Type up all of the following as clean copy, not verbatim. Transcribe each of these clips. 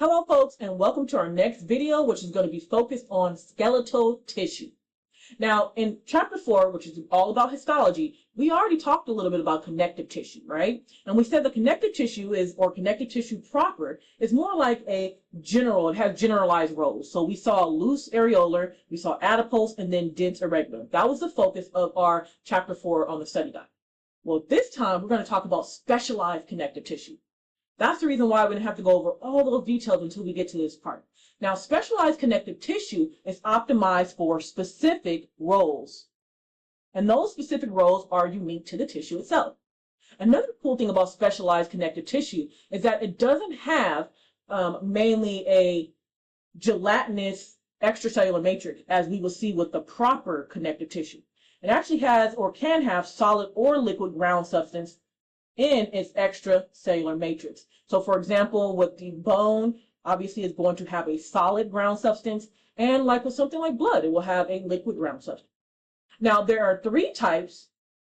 Hello folks, and welcome to our next video, which is going to be focused on skeletal tissue. Now, in chapter 4, which is all about histology, we already talked a little bit about connective tissue, right? And we said the connective tissue or connective tissue proper, is more like it has generalized roles. So we saw loose areolar, we saw adipose, and then dense irregular. That was the focus of our chapter 4 on the study guide. Well, this time we're going to talk about specialized connective tissue. That's the reason why we're going to have to go over all those details until we get to this part. Now, specialized connective tissue is optimized for specific roles. And those specific roles are unique to the tissue itself. Another cool thing about specialized connective tissue is that it doesn't have mainly a gelatinous extracellular matrix, as we will see with the proper connective tissue. It actually has or can have solid or liquid ground substance in its extracellular matrix. So for example, with the bone, obviously it's going to have a solid ground substance, and like with something like blood, it will have a liquid ground substance. Now, there are 3 types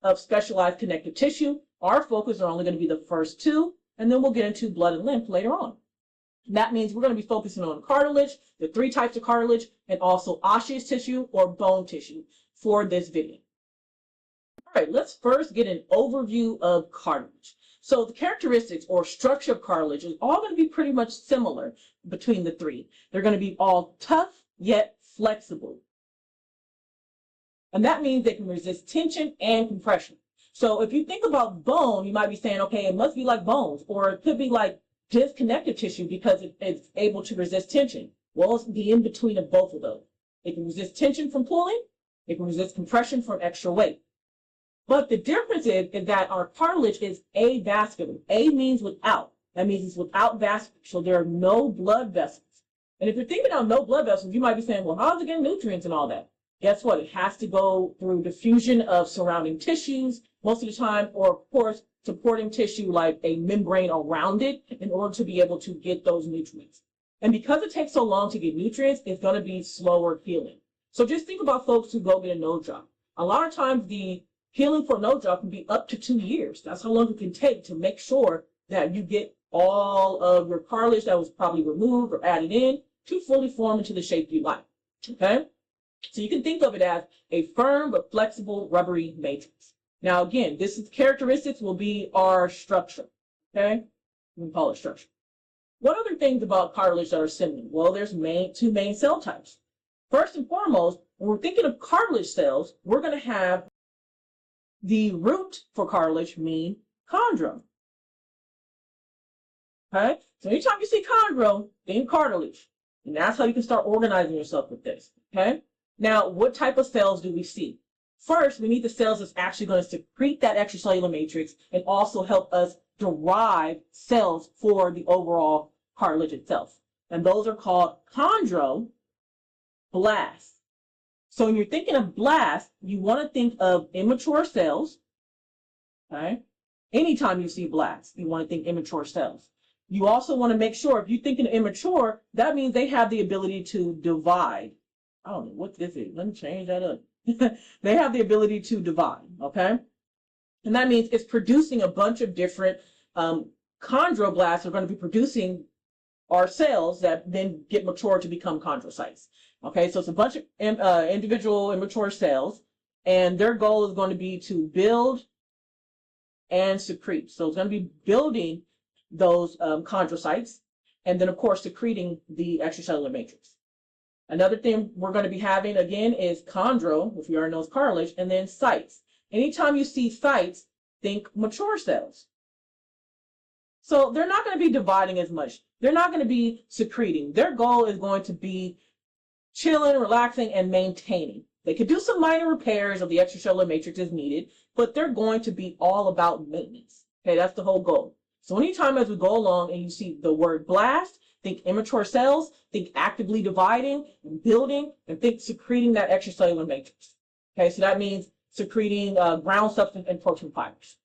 of specialized connective tissue. Our focus are only going to be the first 2, and then we'll get into blood and lymph later on. That means we're going to be focusing on cartilage, the 3 types of cartilage, and also osseous tissue or bone tissue for this video. All right, let's first get an overview of cartilage. So the characteristics or structure of cartilage is all going to be pretty much similar between the 3. They're going to be all tough yet flexible. And that means they can resist tension and compression. So if you think about bone, you might be saying, okay, it must be like bones, or it could be like disconnective tissue because it's able to resist tension. Well, it's the in between of both of those. It can resist tension from pulling, it can resist compression from extra weight. But the difference is that our cartilage is avascular. A means without. That means it's without vasculature. So there are no blood vessels. And if you're thinking of no blood vessels, you might be saying, well, how does it get nutrients and all that? Guess what? It has to go through diffusion of surrounding tissues most of the time, or of course, supporting tissue like a membrane around it in order to be able to get those nutrients. And because it takes so long to get nutrients, it's going to be slower healing. So just think about folks who go get a nose job. A lot of times the healing for a nose job can be up to 2 years. That's how long it can take to make sure that you get all of your cartilage that was probably removed or added in to fully form into the shape you like. Okay? So you can think of it as a firm but flexible rubbery matrix. Now again, characteristics will be our structure. Okay? We can call it structure. What other things about cartilage that are similar? Well, there's 2 main cell types. First and foremost, when we're thinking of cartilage cells, we're going to have the root for cartilage mean chondro. Okay? So anytime you see chondro, think cartilage. And that's how you can start organizing yourself with this. Okay? Now, what type of cells do we see? First, we need the cells that's actually going to secrete that extracellular matrix and also help us derive cells for the overall cartilage itself. And those are called chondroblasts. So when you're thinking of blast, you want to think of immature cells. Okay? Anytime you see blast, you want to think immature cells. You also want to make sure, if you're thinking immature, that means they have the ability to divide. I don't know what this is. Let me change that up. They have the ability to divide, okay? And that means it's producing a bunch of different chondroblasts are going to be producing our cells that then get matured to become chondrocytes. Okay, so it's a bunch of individual immature cells, and their goal is going to be to build and secrete. So it's going to be building those chondrocytes, and then of course secreting the extracellular matrix. Another thing we're going to be having again is chondro, if you already know it's cartilage, and then cytes. Anytime you see cytes, think mature cells. So they're not going to be dividing as much. They're not going to be secreting. Their goal is going to be chilling, relaxing, and maintaining. They could do some minor repairs of the extracellular matrix as needed, but they're going to be all about maintenance. Okay, that's the whole goal. So anytime as we go along and you see the word blast, think immature cells, think actively dividing and building, and think secreting that extracellular matrix. Okay, so that means secreting ground substance and protein fibers.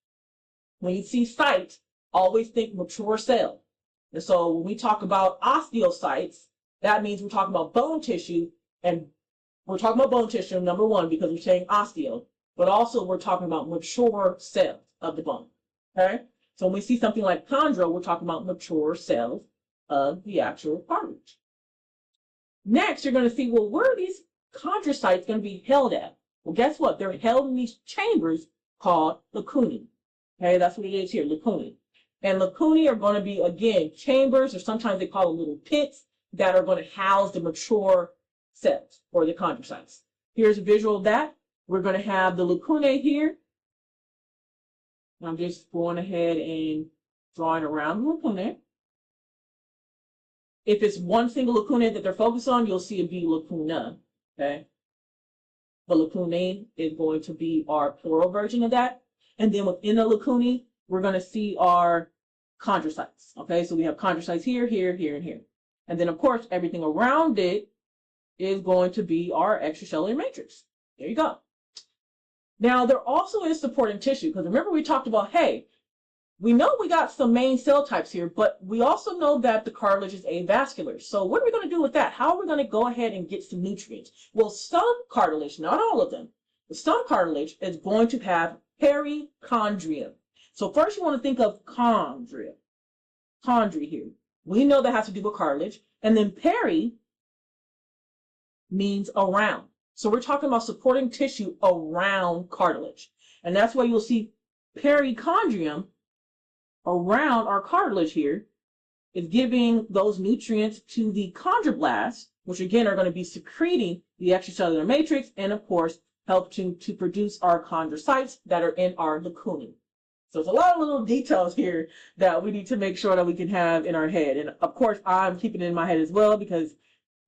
When you see cyte, always think mature cell. And so when we talk about osteocytes, that means we're talking about bone tissue, and we're talking about bone tissue, number one, because we're saying osteo, but also we're talking about mature cells of the bone. Okay? So when we see something like chondro, we're talking about mature cells of the actual cartilage. Next, you're going to see, well, where are these chondrocytes going to be held at? Well, guess what? They're held in these chambers called lacunae. Okay, that's what it is here, lacunae. And lacunae are going to be, again, chambers, or sometimes they call them little pits, that are going to house the mature cells, or the chondrocytes. Here's a visual of that. We're going to have the lacunae here. I'm just going ahead and drawing around the lacunae. If it's one single lacunae that they're focused on, you'll see it be lacuna, okay? The lacunae is going to be our plural version of that. And then within the lacunae, we're going to see our chondrocytes, okay? So we have chondrocytes here, here, here, and here. And then, of course, everything around it is going to be our extracellular matrix. There you go. Now, there also is supporting tissue, because remember we talked about, hey, we know we got some main cell types here, but we also know that the cartilage is avascular. So what are we going to do with that? How are we going to go ahead and get some nutrients? Well, some cartilage, not all of them, but some cartilage is going to have perichondrium. So first you want to think of chondria. Chondria here. We know that has to do with cartilage. And then peri means around. So we're talking about supporting tissue around cartilage. And that's why you'll see perichondrium around our cartilage here is giving those nutrients to the chondroblasts, which again are going to be secreting the extracellular matrix and of course help to produce our chondrocytes that are in our lacunae. So it's a lot of little details here that we need to make sure that we can have in our head. And of course, I'm keeping it in my head as well, because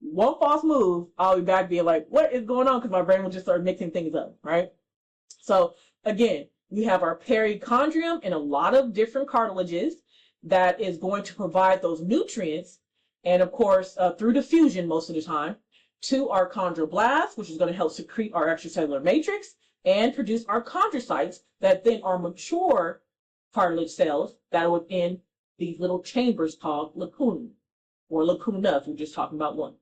one false move, I'll be back being like, what is going on? Because my brain will just start mixing things up, right? So again, we have our perichondrium in a lot of different cartilages that is going to provide those nutrients, and of course, through diffusion most of the time, to our chondroblast, which is going to help secrete our extracellular matrix and produce our chondrocytes that then are mature cartilage cells that are within these little chambers called lacunae, or lacuna if we're just talking about one.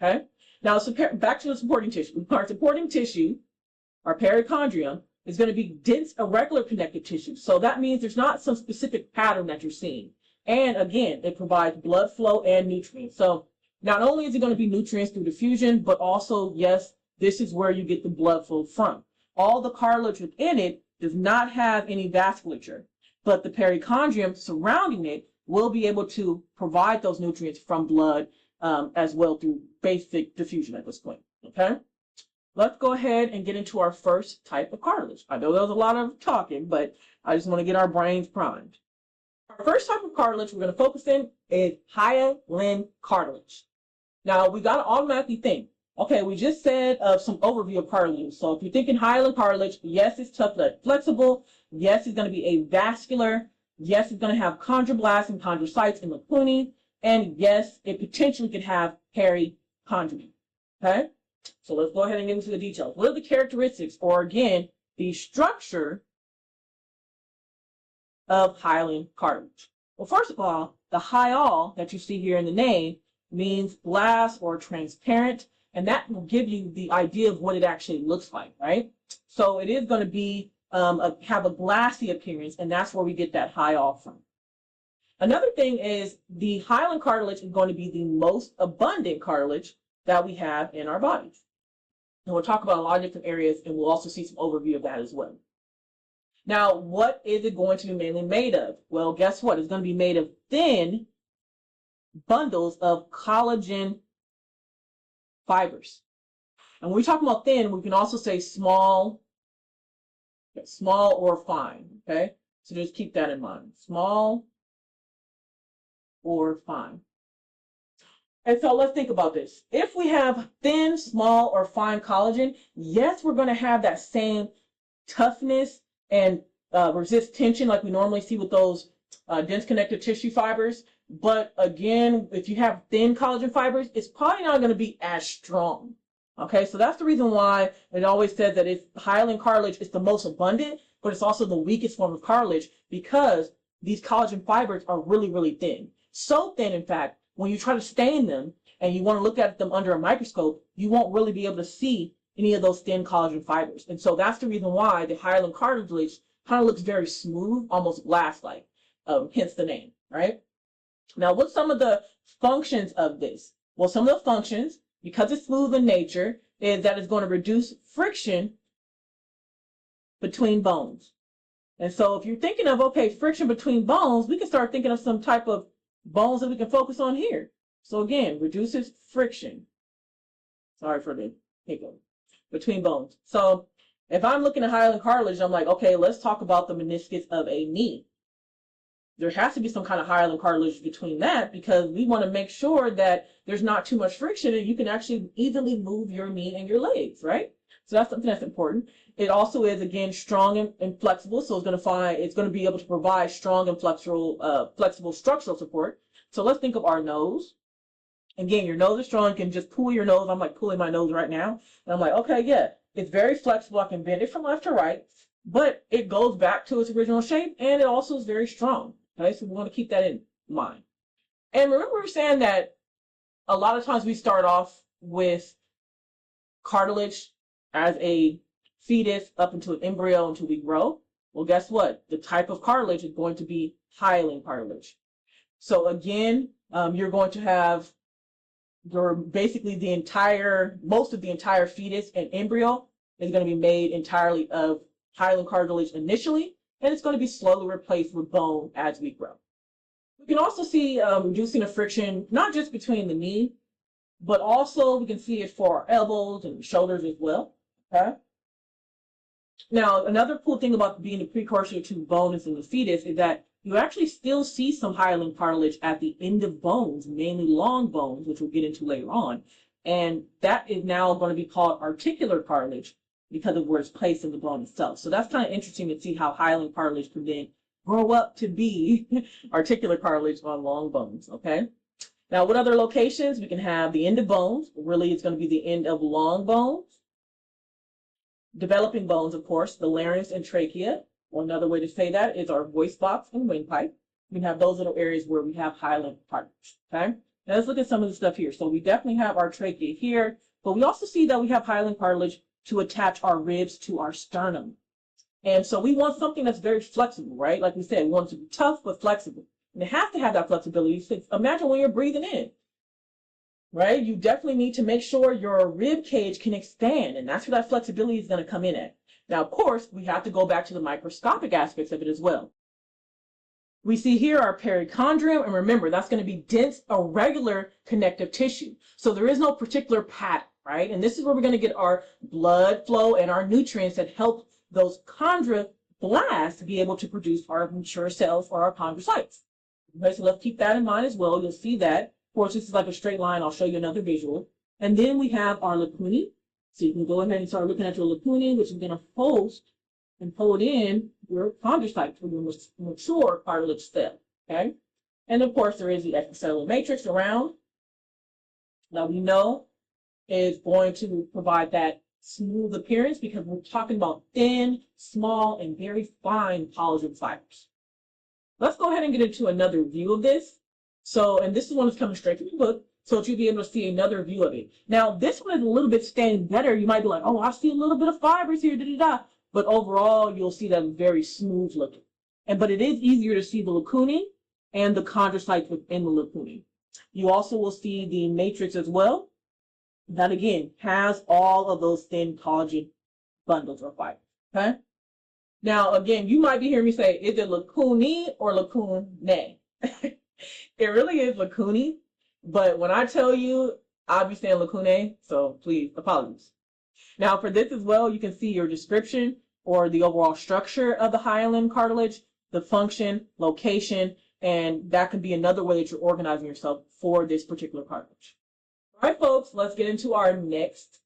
Okay? Now, back to the supporting tissue. Our supporting tissue, our perichondrium, is going to be dense, irregular connective tissue. So that means there's not some specific pattern that you're seeing. And again, it provides blood flow and nutrients. So not only is it going to be nutrients through diffusion, but also, yes, this is where you get the blood flow from. All the cartilage within it does not have any vasculature, but the perichondrium surrounding it will be able to provide those nutrients from blood as well through basic diffusion at this point, okay? Let's go ahead and get into our first type of cartilage. I know there was a lot of talking, but I just want to get our brains primed. Our first type of cartilage we're going to focus in is hyaline cartilage. Now, we got to automatically think, okay, we just said some overview of cartilage. So if you're thinking hyaline cartilage, yes, it's tough but flexible. Yes, it's going to be avascular. Yes, it's going to have chondroblasts and chondrocytes in the lacunae. And yes, it potentially could have perichondrium. Okay? So let's go ahead and get into the details. What are the characteristics, or again, the structure of hyaline cartilage? Well, first of all, the hyal that you see here in the name means glass or transparent, and that will give you the idea of what it actually looks like, right? So it is going to be have a glassy appearance, and that's where we get that hyal from. Another thing is the hyaline cartilage is going to be the most abundant cartilage that we have in our bodies. And we'll talk about a lot of different areas, and we'll also see some overview of that as well. Now, what is it going to be mainly made of? Well, guess what? It's going to be made of thin bundles of collagen fibers. And when we talk about thin, we can also say small or fine, okay? So just keep that in mind. Small or fine. And so let's think about this. If we have thin, small, or fine collagen, yes, we're going to have that same toughness and resist tension like we normally see with those dense connective tissue fibers. But again, if you have thin collagen fibers, it's probably not going to be as strong. Okay, so that's the reason why it always says that it's hyaline cartilage is the most abundant, but it's also the weakest form of cartilage because these collagen fibers are really, really thin. So thin, in fact, when you try to stain them and you want to look at them under a microscope, you won't really be able to see any of those thin collagen fibers. And so that's the reason why the hyaline cartilage kind of looks very smooth, almost glass-like, hence the name, right? Now, what's some of the functions of this? Well, some of the functions, because it's smooth in nature, is that it's going to reduce friction between bones. And so if you're thinking of, okay, friction between bones, we can start thinking of some type of bones that we can focus on here. So again, reduces friction. Sorry for the hiccup. Between bones. So if I'm looking at hyaline cartilage, I'm like, okay, let's talk about the meniscus of a knee. There has to be some kind of hyaline cartilage between that, because we want to make sure that there's not too much friction and you can actually easily move your knee and your legs, right? So that's something that's important. It also is, again, strong and flexible. So it's going to be able to provide strong and flexible structural support. So let's think of our nose. Again, your nose is strong. You can just pull your nose. I'm like pulling my nose right now. And I'm like, okay, yeah, it's very flexible. I can bend it from left to right, but it goes back to its original shape, and it also is very strong. Okay, so we want to keep that in mind. And remember, we were saying that a lot of times we start off with cartilage as a fetus up into an embryo until we grow. Well, guess what? The type of cartilage is going to be hyaline cartilage. So again, you're going to have basically most of the entire fetus and embryo is going to be made entirely of hyaline cartilage initially, and it's going to be slowly replaced with bone as we grow. We can also see reducing the friction, not just between the knee, but also we can see it for our elbows and shoulders as well. Okay. Now, another cool thing about being a precursor to bones in the fetus is that you actually still see some hyaline cartilage at the end of bones, mainly long bones, which we'll get into later on. And that is now going to be called articular cartilage because of where it's placed in the bone itself. So that's kind of interesting to see how hyaline cartilage can then grow up to be articular cartilage on long bones, okay? Now, what other locations? We can have the end of bones. Really, it's going to be the end of long bones. Developing bones, of course, the larynx and trachea. Or another way to say that is our voice box and windpipe. We have those little areas where we have hyaline cartilage, okay? Now let's look at some of the stuff here. So we definitely have our trachea here, but we also see that we have hyaline cartilage to attach our ribs to our sternum. And so we want something that's very flexible, right? Like we said, we want it to be tough but flexible. And it has to have that flexibility. So imagine when you're breathing in, right? You definitely need to make sure your rib cage can expand, and that's where that flexibility is going to come in at. Now, of course, we have to go back to the microscopic aspects of it as well. We see here our perichondrium, and remember, that's going to be dense, irregular connective tissue. So there is no particular pattern, right? And this is where we're going to get our blood flow and our nutrients that help those chondroblasts be able to produce our mature cells or our chondrocytes. Okay, so let's keep that in mind as well. You'll see that. Of course, this is like a straight line. I'll show you another visual. And then we have our lacunae. So you can go ahead and start looking at your lacunae, which is going to host and hold in your chondrocytes for your mature cartilage cell. Okay? And of course, there is the extracellular matrix around. Now we know is going to provide that smooth appearance because we're talking about thin, small, and very fine collagen fibers. Let's go ahead and get into another view of this. So, and this is one that's coming straight from the book, so that you'll be able to see another view of it. Now, this one is a little bit stained better. You might be like, oh, I see a little bit of fibers here, da-da-da. But overall, you'll see that it's very smooth looking. But it is easier to see the lacunae and the chondrocytes within the lacunae. You also will see the matrix as well. That, again, has all of those thin collagen bundles or fibers, okay? Now, again, you might be hearing me say, is it lacunae or lacunae? It really is lacunae. But when I tell you, I'll be saying lacunae, so please, apologies. Now for this as well, you can see your description or the overall structure of the hyaline cartilage, the function, location, and that can be another way that you're organizing yourself for this particular cartilage. All right, folks, let's get into our next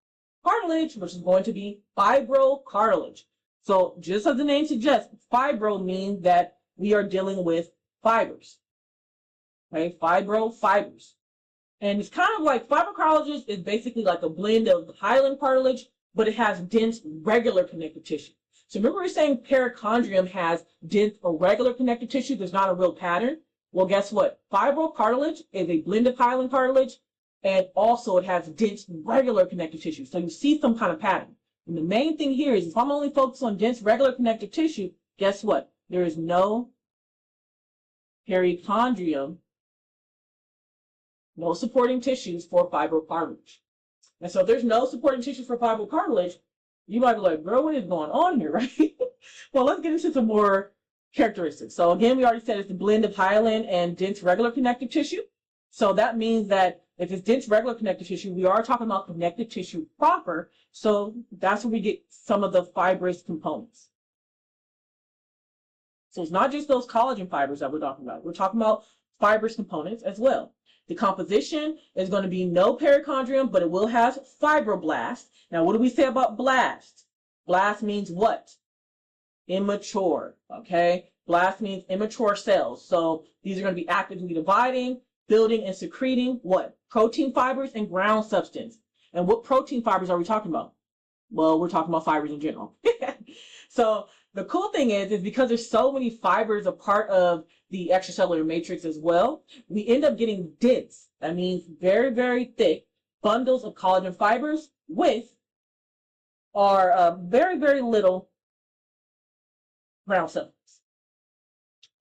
cartilage, which is going to be fibrocartilage. So just as the name suggests, fibro means that we are dealing with fibers. Okay, fibers. And it's kind of like fibrocartilage is basically like a blend of hyaline cartilage, but it has dense, regular connective tissue. So remember we were saying perichondrium has dense, irregular connective tissue. There's not a real pattern. Well, guess what? Fibrocartilage is a blend of hyaline cartilage, and also it has dense, regular connective tissue. So you see some kind of pattern. And the main thing here is if I'm only focused on dense, regular connective tissue, guess what? There is no perichondrium No supporting tissues for fibrocartilage. And so if there's no supporting tissues for fibrocartilage, you might be like, girl, what is going on here, right? Well, let's get into some more characteristics. So again, we already said it's a blend of hyaline and dense regular connective tissue. So that means that if it's dense regular connective tissue, we are talking about connective tissue proper. So that's where we get some of the fibrous components. So it's not just those collagen fibers that we're talking about. We're talking about fibrous components as well. The composition is going to be no perichondrium, but it will have fibroblasts. Now, what do we say about blast? Blast means what? Immature, okay? Blast means immature cells. So these are going to be actively dividing, building, and secreting what? Protein fibers and ground substance. And what protein fibers are we talking about? Well, we're talking about fibers in general. So the cool thing is because there's so many fibers a part of the extracellular matrix as well, we end up getting dense. That means very, very thick bundles of collagen fibers with our very, very little ground cells.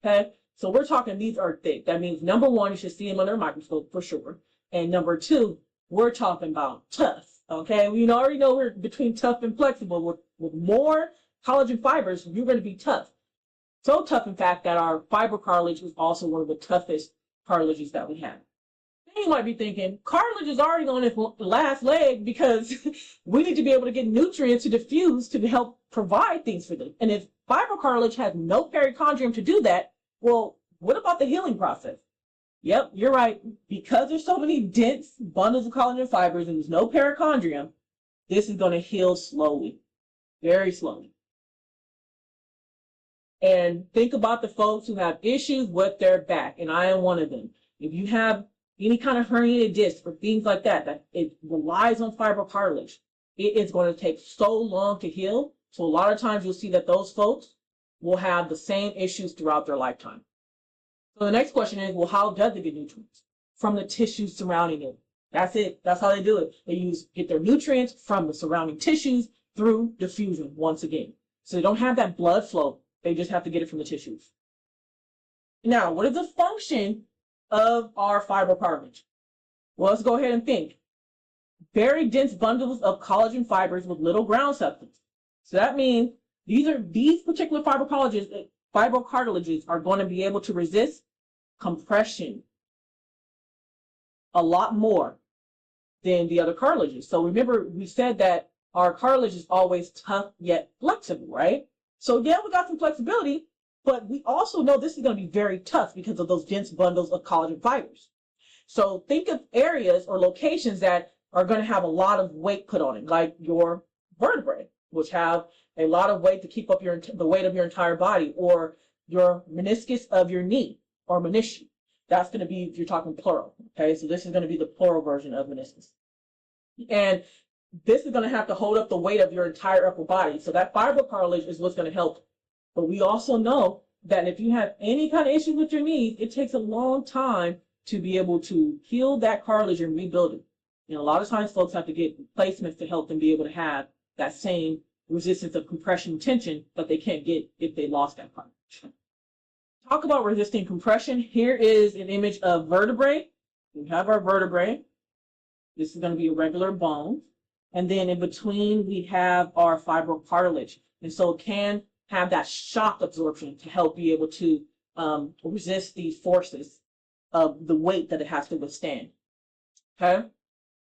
Okay, so we're talking these are thick. That means number one, you should see them under a microscope for sure. And number two, we're talking about tough. Okay, we already know we're between tough and flexible. With more collagen fibers, you're going to be tough. So tough, in fact, that our fibrocartilage is also one of the toughest cartilages that we have. Then you might be thinking, cartilage is already on its last leg because we need to be able to get nutrients to diffuse to help provide things for them. And if fibrocartilage has no perichondrium to do that, well, what about the healing process? Yep, you're right. Because there's so many dense bundles of collagen fibers and there's no perichondrium, this is going to heal slowly, very slowly. And think about the folks who have issues with their back, and I am one of them. If you have any kind of herniated disc or things like that, that it relies on fibrocartilage, it is going to take so long to heal. So a lot of times you'll see that those folks will have the same issues throughout their lifetime. So the next question is, well, how does it get nutrients? From the tissues surrounding it. That's it. That's how they do it. They get their nutrients from the surrounding tissues through diffusion once again. So they don't have that blood flow. They just have to get it from the tissues. Now, what is the function of our fibrocartilage? Well, let's go ahead and think. Very dense bundles of collagen fibers with little ground substance. So that means these particular fibrocartilages are going to be able to resist compression a lot more than the other cartilages. So remember, we said that our cartilage is always tough yet flexible, right? So yeah, we got some flexibility, but we also know this is going to be very tough because of those dense bundles of collagen fibers. So think of areas or locations that are going to have a lot of weight put on it, like your vertebrae, which have a lot of weight to keep up the weight of your entire body, or your meniscus of your knee, or meniscus. That's going to be, if you're talking plural, okay? So this is going to be the plural version of meniscus. And this is going to have to hold up the weight of your entire upper body. So that fibrocartilage is what's going to help. But we also know that if you have any kind of issues with your knees, it takes a long time to be able to heal that cartilage and rebuild it. And a lot of times folks have to get replacements to help them be able to have that same resistance of compression and tension that they can't get if they lost that cartilage. Talk about resisting compression. Here is an image of vertebrae. We have our vertebrae. This is going to be a regular bone. And then in between, we have our fibrocartilage. And so it can have that shock absorption to help be able to resist these forces of the weight that it has to withstand. Okay?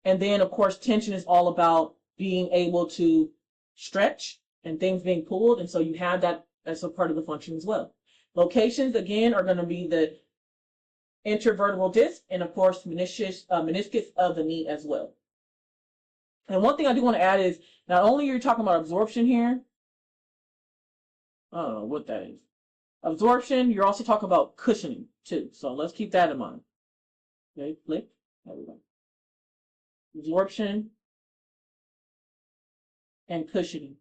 And then, of course, tension is all about being able to stretch and things being pulled. And so you have that as a part of the function as well. Locations, again, are going to be the intervertebral disc and, of course, meniscus of the knee as well. And one thing I do want to add is, not only you're talking about absorption here, I don't know what that is. Absorption, you're also talking about cushioning too. So let's keep that in mind. Okay, click. There we go. Absorption and cushioning.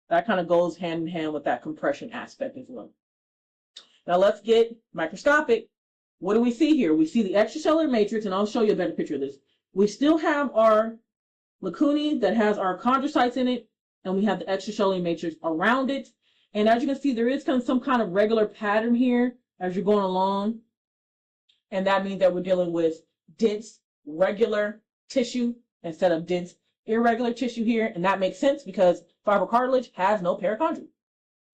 That kind of goes hand in hand with that compression aspect as well. Now let's get microscopic. What do we see here? We see the extracellular matrix, and I'll show you a better picture of this. We still have our lacunae that has our chondrocytes in it, and we have the extracellular matrix around it. And as you can see, there is some kind of regular pattern here as you're going along. And that means that we're dealing with dense, regular tissue instead of dense, irregular tissue here. And that makes sense because fibrocartilage has no perichondria.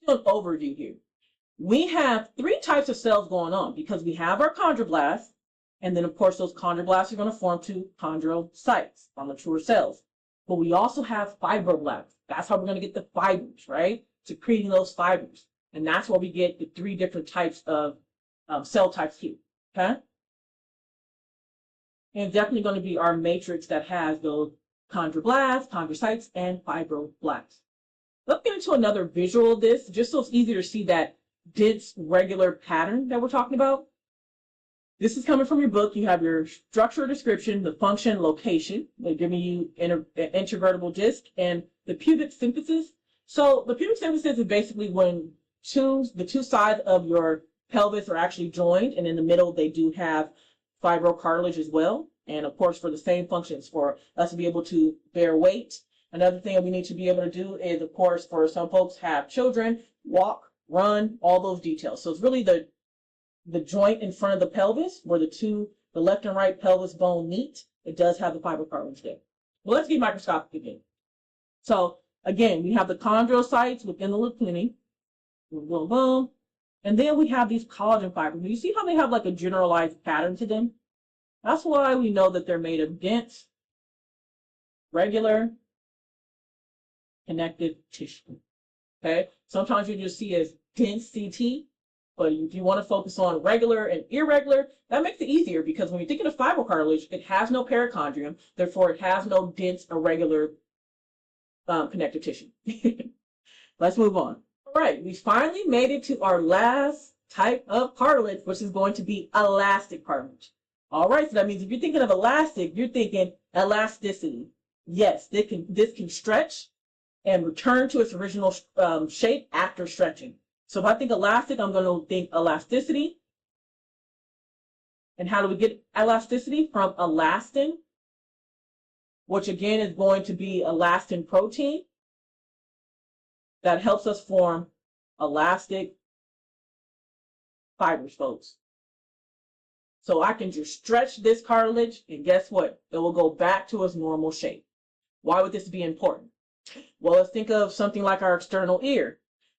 An overview here. We have three types of cells going on because we have our chondroblasts, and then of course those chondroblasts are going to form two chondrocytes, our mature cells. But we also have fibroblasts. That's how we're going to get the fibers, right? Secreting those fibers. And that's where we get the three different types of cell types here, okay? And it's definitely going to be our matrix that has those chondroblasts, chondrocytes, and fibroblasts. Let's get into another visual of this, just so it's easier to see that dense, regular pattern that we're talking about. This is coming from your book. You have your structure description, the function, location. They're giving you an intravertebral disc and the pubic symphysis. So the pubic symphysis is basically when the two sides of your pelvis are actually joined, and in the middle they do have fibrocartilage as well. And of course, for the same functions, for us to be able to bear weight. Another thing that we need to be able to do is, of course, for some folks have children, walk, run, all those details. So it's really the joint in front of the pelvis where the left and right pelvis bone meet. It does have the fibrocartilage there. Well, let's get microscopic again. So again, we have the chondrocytes within the lacunae. Boom, boom, boom. And then we have these collagen fibers. You see how they have like a generalized pattern to them? That's why we know that they're made of dense, regular, connective tissue. Okay? Sometimes you just see as dense CT, but if you want to focus on regular and irregular, that makes it easier because when you're thinking of fibrocartilage, it has no perichondrium, therefore it has no dense, irregular connective tissue. Let's move on. All right, we finally made it to our last type of cartilage, which is going to be elastic cartilage. All right, so that means if you're thinking of elastic, you're thinking elasticity. Yes, this can stretch and return to its original shape after stretching. So if I think elastic, I'm going to think elasticity. And how do we get elasticity? From elastin, which again is going to be elastin protein that helps us form elastic fibers, folks. So I can just stretch this cartilage, and guess what? It will go back to its normal shape. Why would this be important? Well, let's think of something like our external ear.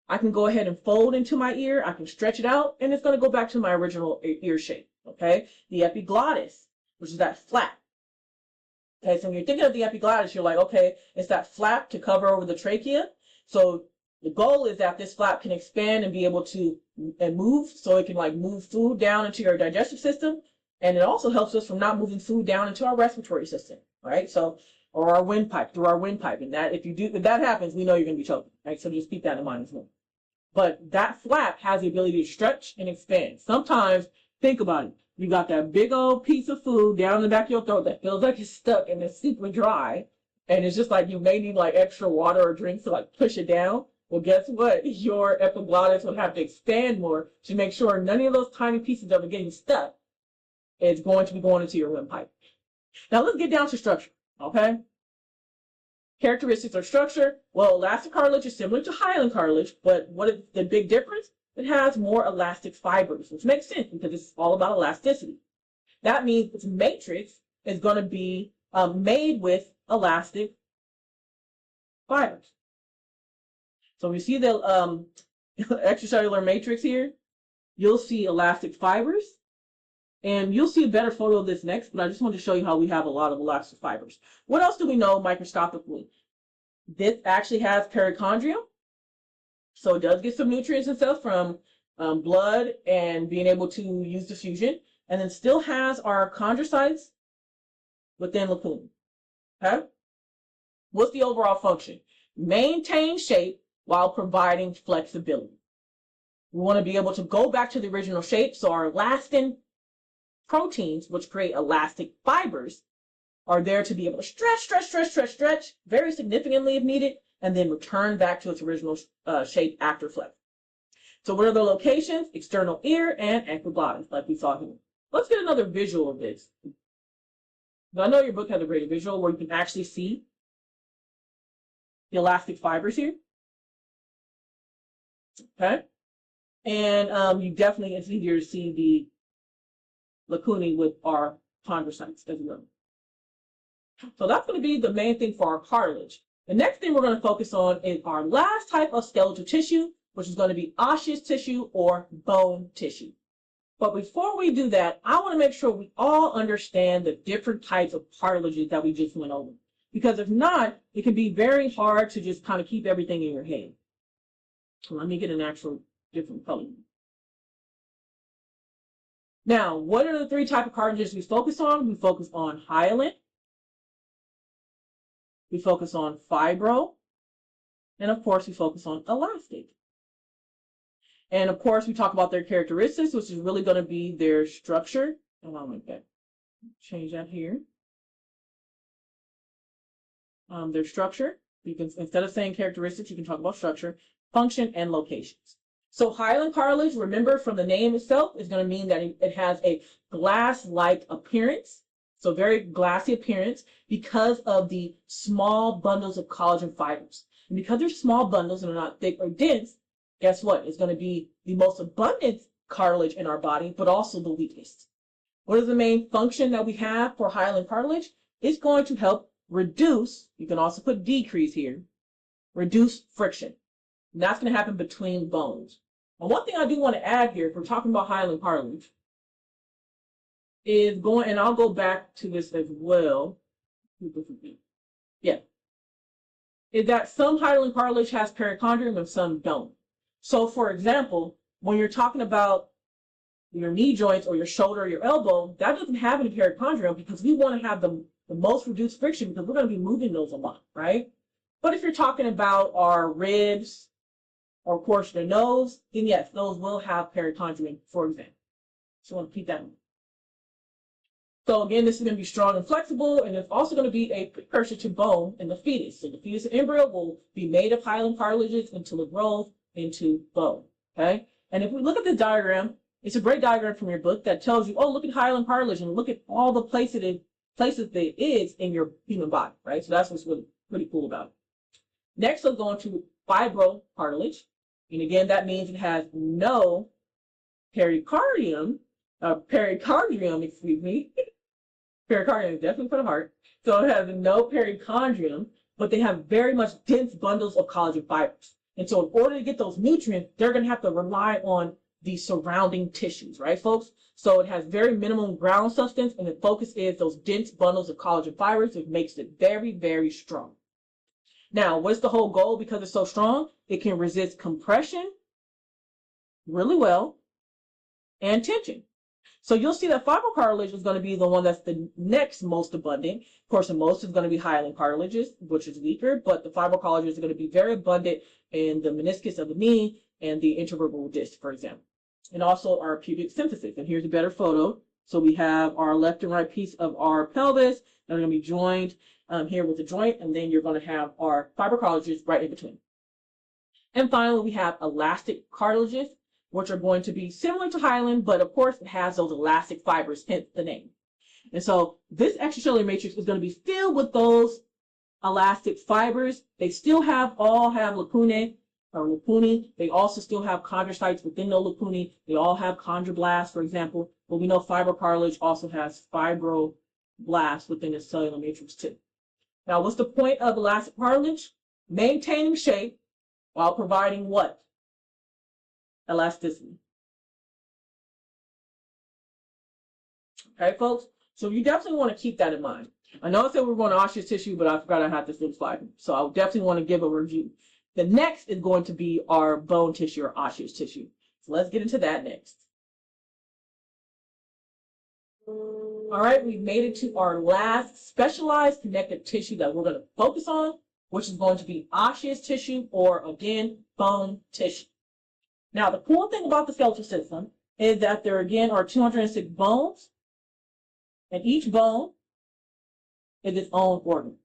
I can go ahead and fold into my ear. I can stretch it out, and it's going to go back to my original ear shape. Okay? The epiglottis, which is that flap. Okay, so when you're thinking of the epiglottis, you're like, okay, it's that flap to cover over the trachea. So the goal is that this flap can expand and be able to move, so it can like move food down into your digestive system, and it also helps us from not moving food down into our respiratory system, right? So, or our windpipe, through our windpipe, and that if that happens, we know you're going to be choking, right? So just keep that in mind as well. But that flap has the ability to stretch and expand. Sometimes, think about it. You got that big old piece of food down in the back of your throat that feels like it's stuck and it's super dry, and it's just like you may need like extra water or drinks to like push it down. Well, guess what? Your epiglottis will have to expand more to make sure none of those tiny pieces that are getting stuck is going to be going into your windpipe. Now let's get down to structure, okay? Characteristics of structure. Well, elastic cartilage is similar to hyaline cartilage, but what is the big difference? It has more elastic fibers, which makes sense because it's all about elasticity. That means its matrix is going to be made with elastic fibers. So we see the extracellular matrix here. You'll see elastic fibers, and you'll see a better photo of this next, but I just wanted to show you how we have a lot of elastic fibers. What else do we know microscopically? This actually has perichondrium, so it does get some nutrients and stuff from blood and being able to use diffusion, and then still has our chondrocytes within lacunae. Okay? What's the overall function? Maintain shape while providing flexibility. We want to be able to go back to the original shape, so our elastin proteins, which create elastic fibers, are there to be able to stretch very significantly if needed, and then return back to its original shape after flex. So what are the locations? External ear and epiglottis, like we saw here. Let's get another visual of this. Now, I know your book has a great visual where you can actually see the elastic fibers here. Okay, and you definitely, it's easier to see lacunae with our chondrocytes as well. So that's going to be the main thing for our cartilage. The next thing we're going to focus on is our last type of skeletal tissue, which is going to be osseous tissue or bone tissue. But before we do that, I want to make sure we all understand the different types of cartilages that we just went over. Because if not, it can be very hard to just kind of keep everything in your head. So let me get an actual different color. Now, what are the three types of cartilages we focus on? We focus on hyaline, we focus on fibro, and of course, we focus on elastic. And of course, we talk about their characteristics, which is really going to be their structure. And I'll make that, change that here. Their structure. You can, instead of saying characteristics, you can talk about structure, function, and locations. So hyaline cartilage, remember from the name itself, is going to mean that it has a glass-like appearance. So very glassy appearance because of the small bundles of collagen fibers. And because they're small bundles and they're not thick or dense, guess what? It's going to be the most abundant cartilage in our body, but also the weakest. What is the main function that we have for hyaline cartilage? It's going to help reduce, you can also put decrease here, reduce friction. And that's going to happen between bones. And one thing I do want to add here, if we're talking about hyaline cartilage, is going, and I'll go back to this as well. Yeah. Is that some hyaline cartilage has perichondrium and some don't. So for example, when you're talking about your knee joints or your shoulder or your elbow, that doesn't have any perichondrium because we want to have the most reduced friction because we're going to be moving those a lot, right? But if you're talking about our ribs or of course the nose, then yes, those will have perichondrium, for example. So I want to keep that in mind. So again, this is going to be strong and flexible, and it's also going to be a precursor to bone in the fetus. So the fetus and embryo will be made of hyaline cartilages until it grows into bone, okay? And if we look at the diagram, it's a great diagram from your book that tells you, oh, look at hyaline cartilage and look at all the places that it is in your human body, right? So that's what's really pretty cool about it. Next, we'll go into fibrocartilage. And again, that means it has no perichondrium, excuse me. Pericardium is definitely for the heart. So it has no perichondrium, but they have very much dense bundles of collagen fibers. And so in order to get those nutrients, they're going to have to rely on the surrounding tissues, right, folks? So it has very minimum ground substance, and the focus is those dense bundles of collagen fibers, which makes it very, very strong. Now, what's the whole goal? Because it's so strong, it can resist compression really well and tension. So you'll see that fibrocartilage is going to be the one that's the next most abundant. Of course, the most is going to be hyaline cartilages, which is weaker, but the fibrocartilages are going to be very abundant in the meniscus of the knee and the intervertebral disc, for example. And also our pubic symphysis. And here's a better photo. So we have our left and right piece of our pelvis that are going to be joined here with the joint, and then you're going to have our fibrocartilages right in between. And finally, we have elastic cartilages, which are going to be similar to hyaline, but of course it has those elastic fibers, hence the name. And so this extracellular matrix is going to be filled with those elastic fibers. They still all have lacunae or lacunae. They also still have chondrocytes within the lacunae. They all have chondroblasts, for example, but we know fibrocartilage also has fibroblasts within its cellular matrix too. Now, what's the point of elastic cartilage? Maintaining shape while providing what? Elasticity. Okay, folks? So you definitely want to keep that in mind. I know I said we were going to osseous tissue, but I forgot I had this little slide. So I definitely want to give a review. The next is going to be our bone tissue or osseous tissue. So let's get into that next. All right, we've made it to our last specialized connective tissue that we're going to focus on, which is going to be osseous tissue or, again, bone tissue. Now, the cool thing about the skeletal system is that there, again, are 206 bones, and each bone is its own organ.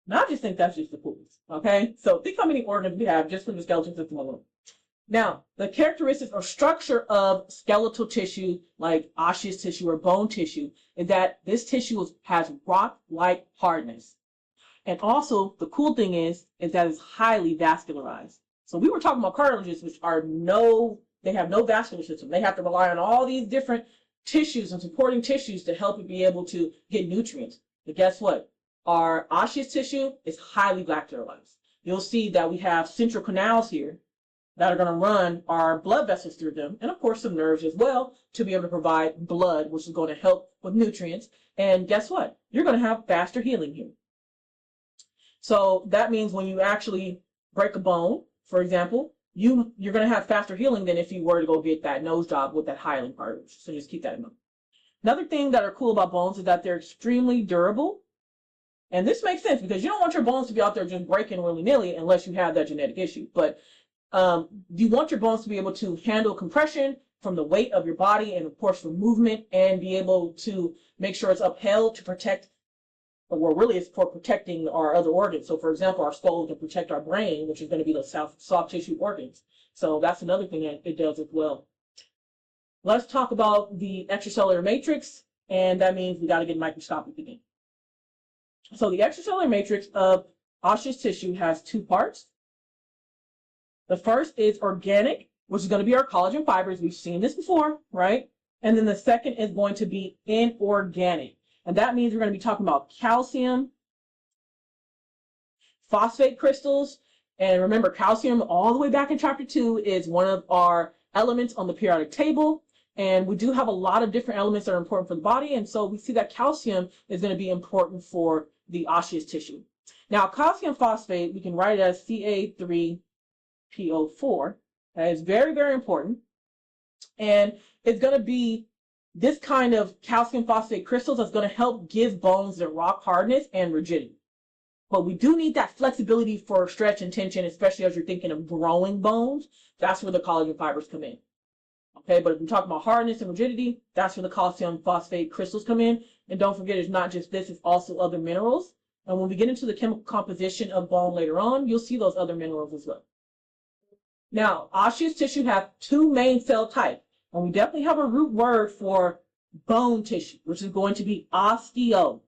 Now, I just think that's just the coolest, okay? So think how many organs we have just from the skeletal system alone. Now, the characteristics or structure of skeletal tissue, like osseous tissue or bone tissue, is that this tissue has rock-like hardness. And also, the cool thing is that it's highly vascularized. So we were talking about cartilages, which are They have no vascular system. They have to rely on all these different tissues and supporting tissues to help it be able to get nutrients. But guess what? Our osseous tissue is highly vascularized. You'll see that we have central canals here that are going to run our blood vessels through them, and of course some nerves as well, to be able to provide blood, which is going to help with nutrients. And guess what? You're going to have faster healing here. So that means when you actually break a bone, for example, you're going to have faster healing than if you were to go get that nose job with that hyaline cartilage. So just keep that in mind. Another thing that are cool about bones is that they're extremely durable. And this makes sense because you don't want your bones to be out there just breaking willy-nilly unless you have that genetic issue. But you want your bones to be able to handle compression from the weight of your body and, of course, for movement, and be able to make sure it's upheld to protect, well, really it's for protecting our other organs. So, for example, our skull can protect our brain, which is going to be the soft tissue organs. So that's another thing that it does as well. Let's talk about the extracellular matrix, and that means we got to get microscopic again. So the extracellular matrix of osseous tissue has two parts. The first is organic, which is going to be our collagen fibers. We've seen this before, right? And then the second is going to be inorganic. And that means we're going to be talking about calcium, phosphate crystals. And remember, calcium, all the way back in chapter 2, is one of our elements on the periodic table. And we do have a lot of different elements that are important for the body. And so we see that calcium is going to be important for the osseous tissue. Now, calcium phosphate, we can write it as Ca3PO4. That is very, very important. And it's going to be this kind of calcium phosphate crystals that's going to help give bones their rock hardness and rigidity. But we do need that flexibility for stretch and tension, especially as you're thinking of growing bones. That's where the collagen fibers come in. Okay, but if we're talking about hardness and rigidity, that's where the calcium phosphate crystals come in. And don't forget, it's not just this, it's also other minerals. And when we get into the chemical composition of bone later on, you'll see those other minerals as well. Now, osseous tissue has two main cell types. And we definitely have a root word for bone tissue, which is going to be osteo.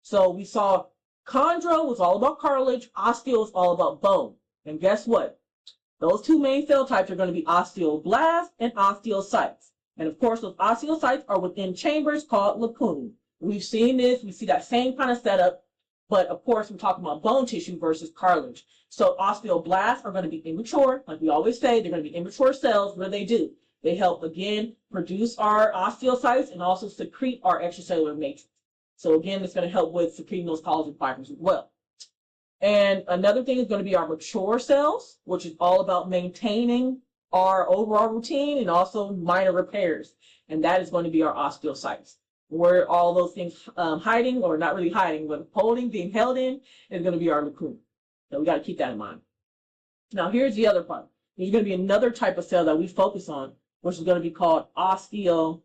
So we saw chondro was all about cartilage, osteo is all about bone. And guess what? Those two main cell types are going to be osteoblasts and osteocytes. And of course, those osteocytes are within chambers called lacunae. We've seen this, we see that same kind of setup, but of course, we're talking about bone tissue versus cartilage. So osteoblasts are going to be immature, like we always say, they're going to be immature cells. What do? They help, again, produce our osteocytes and also secrete our extracellular matrix. So again, it's going to help with secreting those collagen fibers as well. And another thing is going to be our mature cells, which is all about maintaining our overall routine and also minor repairs. And that is going to be our osteocytes. Where all those things hiding, or not really hiding, but holding, being held in, is going to be our lacunae. So we got to keep that in mind. Now here's the other part. There's going to be another type of cell that we focus on, which is going to be called osteoclast.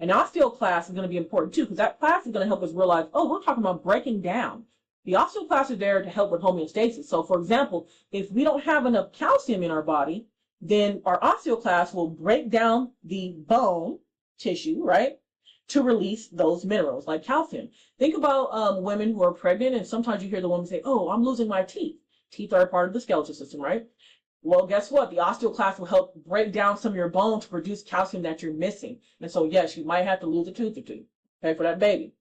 And osteoclast is going to be important too, because that class is going to help us realize, oh, we're talking about breaking down. The osteoclast is there to help with homeostasis. So for example, if we don't have enough calcium in our body, then our osteoclast will break down the bone tissue, right, to release those minerals like calcium. Think about women who are pregnant, and sometimes you hear the woman say, oh, I'm losing my teeth. Teeth are a part of the skeletal system, right? Well, guess what? The osteoclast will help break down some of your bone to produce calcium that you're missing. And so, yes, you might have to lose a tooth or two, okay, for that baby.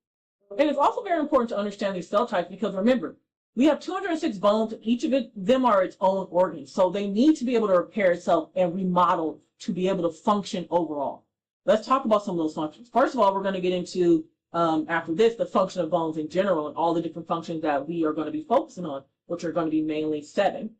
And it's also very important to understand these cell types because remember, we have 206 bones. Each of them are its own organs. So they need to be able to repair itself and remodel to be able to function overall. Let's talk about some of those functions. First of all, we're going to get into, after this, the function of bones in general and all the different functions that we are going to be focusing on, which are going to be mainly 7.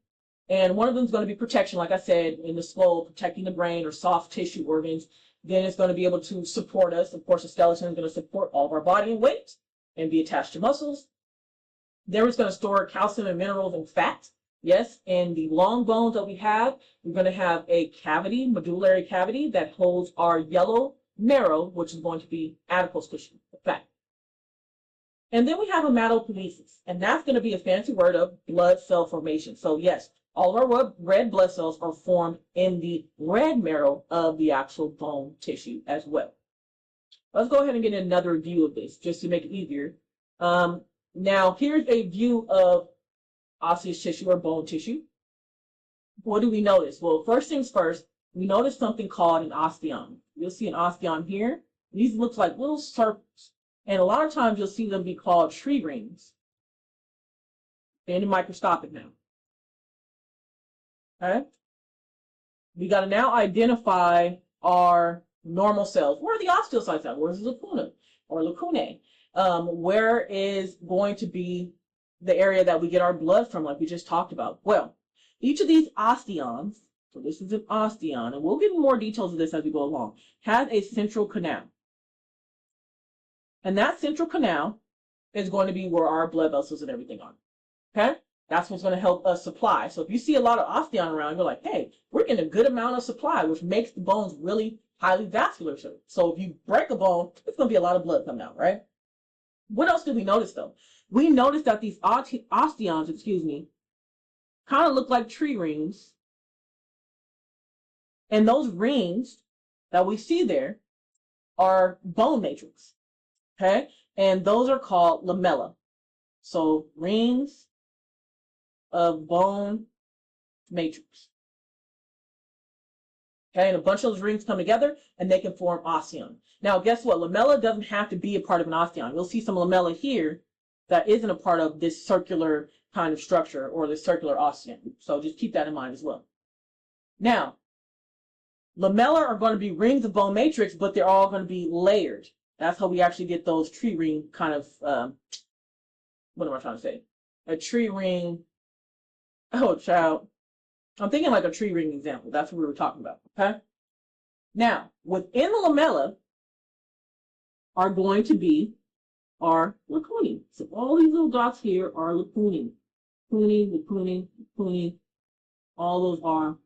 And one of them is going to be protection, like I said, in the skull, protecting the brain or soft tissue organs. Then it's going to be able to support us. Of course, the skeleton is going to support all of our body and weight and be attached to muscles. Then it's going to store calcium and minerals and fat. Yes, in the long bones that we have, we're going to have a cavity, medullary cavity, that holds our yellow marrow, which is going to be adipose tissue, fat. And then we have hematopoiesis, and that's going to be a fancy word of blood cell formation. So yes, all of our red blood cells are formed in the red marrow of the actual bone tissue as well. Let's go ahead and get another view of this just to make it easier. Now, here's a view of osseous tissue or bone tissue. what do we notice? Well, first things first, we notice something called an osteon. You'll see an osteon here. These look like little circles. And a lot of times you'll see them be called tree rings. They're microscopic now. Okay? We got to now identify our normal cells. Where are the osteocytes at? Where's the lacuna or lacunae? Where is going to be the area that we get our blood from, like we just talked about? Well, each of these osteons, so this is an osteon, and we'll get more details of this as we go along, has a central canal. And that central canal is going to be where our blood vessels and everything are. Okay? That's what's going to help us supply. So if you see a lot of osteon around, you're like, hey, we're getting a good amount of supply, which makes the bones really highly vascular. So if you break a bone, it's going to be a lot of blood coming out, right? What else did we notice, though? We noticed that these osteons, kind of look like tree rings. And those rings that we see there are bone matrix. Okay? And those are called lamella. So rings of bone matrix. Okay, and a bunch of those rings come together and they can form osteon. Now, guess what? Lamella doesn't have to be a part of an osteon. You'll see some lamella here that isn't a part of this circular kind of structure or this circular osteon. So just keep that in mind as well. Now, lamella are going to be rings of bone matrix, but they're all going to be layered. That's how we actually get those tree ring kind of, what am I trying to say? A tree ring. Oh, child. I'm thinking like a tree ring example. That's what we were talking about, okay? Now, within the lamella are going to be our lacunae. So all these little dots here are lacunae. Lacunae. All those are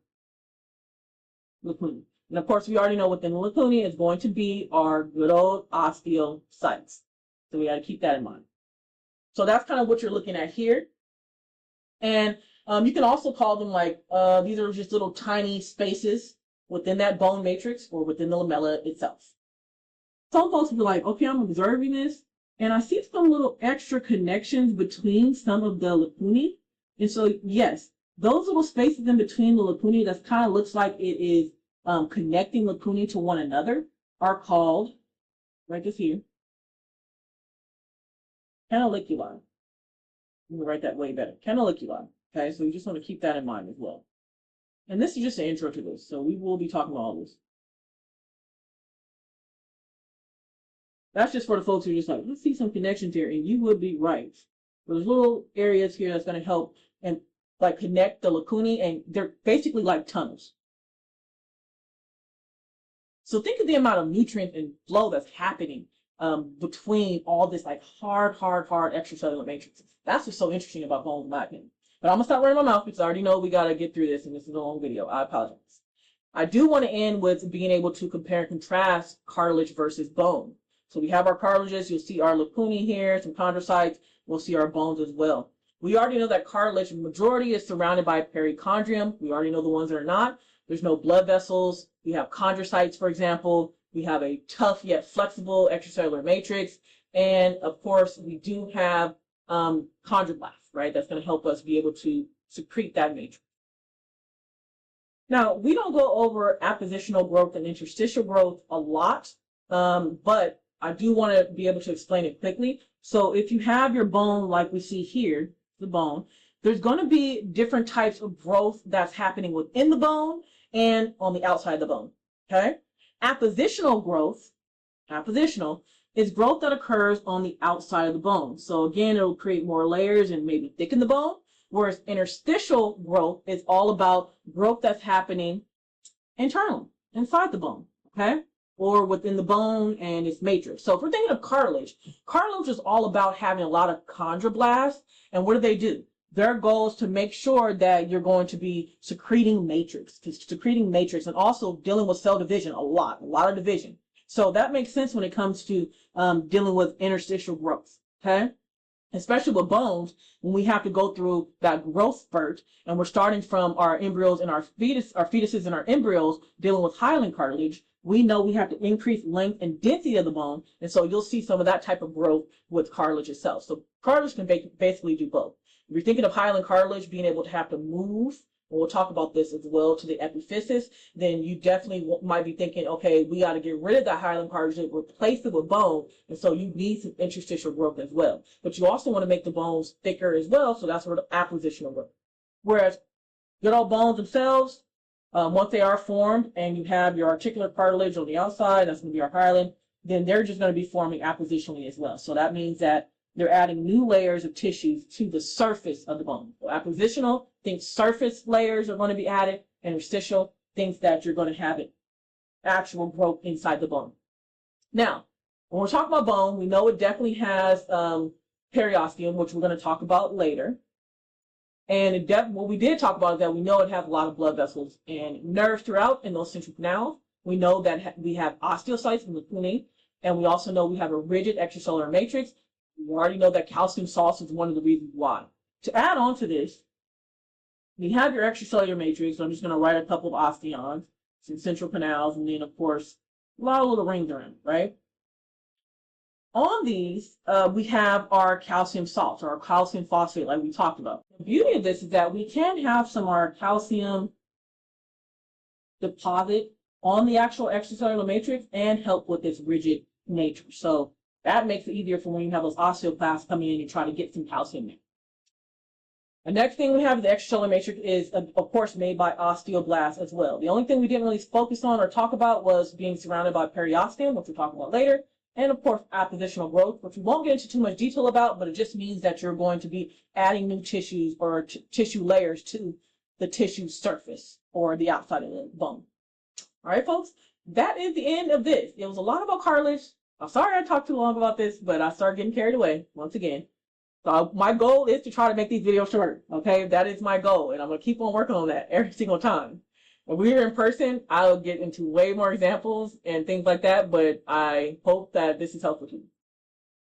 lacunae. And of course, we already know within the lacunae is going to be our good old osteocytes. So we got to keep that in mind. So that's kind of what you're looking at here. And you can also call them like, these are just little tiny spaces within that bone matrix or within the lamella itself. Some folks will be like, okay, I'm observing this, and I see some little extra connections between some of the lacunae. And so, yes, those little spaces in between the lacunae that kind of looks like it is connecting lacunae to one another are called, right this here, canaliculi. Let me write that way better. Canaliculi. Okay, so you just want to keep that in mind as well. And this is just an intro to this, so we will be talking about all this. That's just for the folks who are just like, let's see some connections here, and you would be right. There's little areas here that's going to help and like connect the lacunae, and they're basically like tunnels. So think of the amount of nutrient and flow that's happening between all this like hard extracellular matrices. That's what's so interesting about bones, in my opinion. But I'm going to stop running my mouth because I already know we got to get through this, and this is a long video. I apologize. I do want to end with being able to compare and contrast cartilage versus bone. So we have our cartilages. You'll see our lacunae here, some chondrocytes. We'll see our bones as well. We already know that cartilage, the majority, is surrounded by perichondrium. We already know the ones that are not. There's no blood vessels. We have chondrocytes, for example. We have a tough yet flexible extracellular matrix. And of course, we do have chondroblasts, right? That's going to help us be able to secrete that matrix. Now, we don't go over appositional growth and interstitial growth a lot, but I do want to be able to explain it quickly. So if you have your bone like we see here, the bone, there's going to be different types of growth that's happening within the bone and on the outside of the bone, okay? Appositional growth, is growth that occurs on the outside of the bone. So again, it'll create more layers and maybe thicken the bone, whereas interstitial growth is all about growth that's happening internally, inside the bone, okay? Or within the bone and its matrix. So if we're thinking of cartilage is all about having a lot of chondroblasts. And what do? Their goal is to make sure that you're going to be secreting matrix and also dealing with cell division a lot of division. So that makes sense when it comes to dealing with interstitial growth, okay? Especially with bones, when we have to go through that growth spurt, and we're starting from our embryos and our fetuses and our embryos dealing with hyaline cartilage, we know we have to increase length and density of the bone, and so you'll see some of that type of growth with cartilage itself. So cartilage can basically do both. If you're thinking of hyaline cartilage being able to have to move and we'll talk about this as well, to the epiphysis, then you definitely might be thinking, okay, we got to get rid of that hyaline cartilage, replace it with bone, and so you need some interstitial growth as well. But you also want to make the bones thicker as well, so that's where the appositional growth. Whereas good old bones themselves, once they are formed and you have your articular cartilage on the outside, that's going to be our hyaline, then they're just going to be forming appositionally as well. So that means that they're adding new layers of tissues to the surface of the bone. So appositional, think surface layers are going to be added, and interstitial, things that you're going to have it actual growth inside the bone. Now, when we're talking about bone, we know it definitely has periosteum, which we're going to talk about later. And what we did talk about is that we know it has a lot of blood vessels and nerves throughout in those central canals. We know that we have osteocytes in the lacunae, and we also know we have a rigid extracellular matrix. We already know that calcium salts is one of the reasons why. To add on to this, we have your extracellular matrix. So I'm just going to write a couple of osteons, some central canals, and then, of course, a lot of little rings around, right? On these, we have our calcium salts, or our calcium phosphate, like we talked about. The beauty of this is that we can have some of our calcium deposit on the actual extracellular matrix and help with this rigid nature. So that makes it easier for when you have those osteoclasts coming in and try to get some calcium there. The next thing we have, the extracellular matrix, is, of course, made by osteoblasts as well. The only thing we didn't really focus on or talk about was being surrounded by periosteum, which we'll talk about later, and, of course, appositional growth, which we won't get into too much detail about, but it just means that you're going to be adding new tissues or tissue layers to the tissue surface or the outside of the bone. All right, folks, that is the end of this. It was a lot about cartilage. I'm sorry I talked too long about this, but I started getting carried away once again. So my goal is to try to make these videos short, okay? That is my goal, and I'm going to keep on working on that every single time. When we're in person, I'll get into way more examples and things like that, but I hope that this is helpful to you.